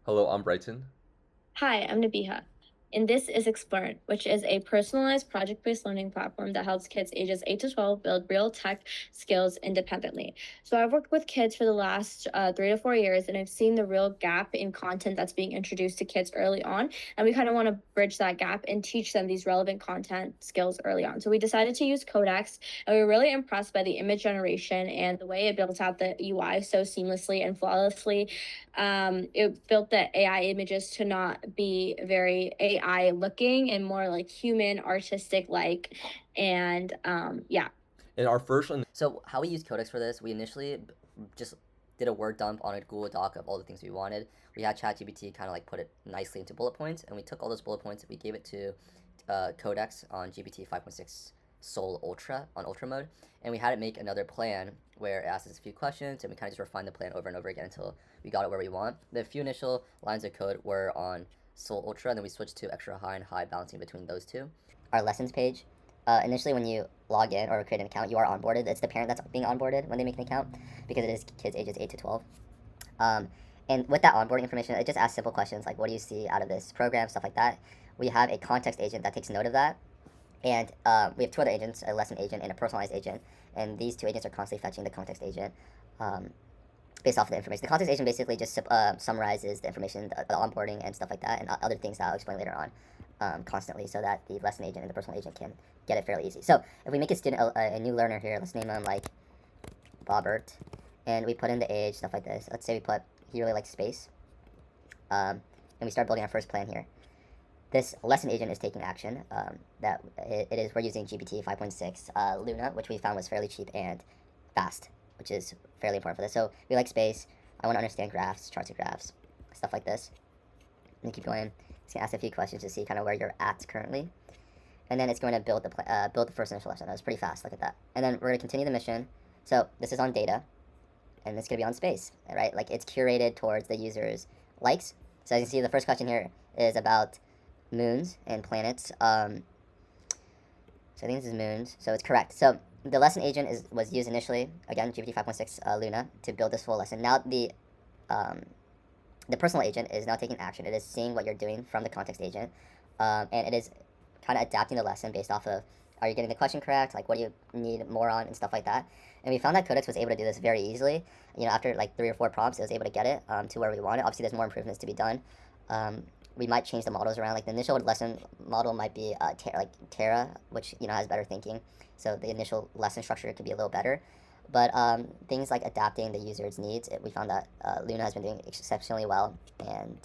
Hello, I'm Brighton. Hi, I'm Nabiha, and this is Explrn, which is a personalized project-based learning platform that helps kids ages 8 to 12 build real tech skills independently. So I've worked with kids for the last 3 to 4 years, and I've seen the real gap in content that's being introduced to kids early on, and we kind of want to bridge that gap and teach them these relevant content skills early on. So we decided to use Codex, and we were really impressed by the image generation and the way it built out the UI so seamlessly and flawlessly. It built the AI images to not be very AI looking and more like human, artistic like. And yeah. In our first one, So how we used Codex for this, we initially just did a word dump on a Google Doc of all the things we wanted. We had ChatGPT kind of like put it nicely into bullet points, and we took all those bullet points and we gave it to Codex on GPT 5.6 Soul Ultra on Ultra mode, and we had it make another plan where it asked us a few questions, and we kind of just refined the plan over and over again until we got it where we want. The few initial lines of code were on Soul Ultra, and then we switched to extra high and high balancing between those two. Our lessons page, initially when you log in or create an account, you are onboarded. It's the parent that's being onboarded when they make an account because it is kids ages 8 to 12. Um, and with that onboarding information, it just asks simple questions like, what do you see out of this program, stuff like that. We have a context agent that takes note of that. And we have two other agents, a lesson agent and a personalized agent. And these two agents are constantly fetching the context agent um, based off of the information. The context agent basically just summarizes the information, the onboarding and stuff like that, and other things that I'll explain later on constantly so that the lesson agent and the personal agent can get it fairly easy. So if we make a student a new learner here, let's name him like Bobbert, and we put in the age, stuff like this. Let's say we put, he really likes space, and we start building our first plan here. This lesson agent is taking action. We're using GPT 5.6 Luna, which we found was fairly cheap and fast, which is fairly important for this. So we like space. I want to understand graphs, charts of graphs, stuff like this. And keep going. It's gonna ask a few questions to see kind of where you're at currently, and then it's going to build the first initial lesson. That was pretty fast. Look at that. And then we're gonna continue the mission. So this is on data, and it's gonna be on space, right? Like it's curated towards the user's likes. So as you can see, the first question here is about moons and planets. So I think this is moons. So it's correct. So the lesson agent was used initially, again, GPT 5.6 Luna, to build this full lesson. Now um, the personal agent is now taking action. It is seeing what you're doing from the context agent, and it is kind of adapting the lesson based off of, are you getting the question correct? Like, what do you need more on and stuff like that. And we found that Codex was able to do this very easily. You know, after like 3 or 4 prompts, it was able to get it to where we want it. Obviously, there's more improvements to be done. We might change the models around. Like the initial lesson model might be like Terra, which has better thinking. So the initial lesson structure could be a little better. But things like adapting the user's needs, we found that Luna has been doing exceptionally well, and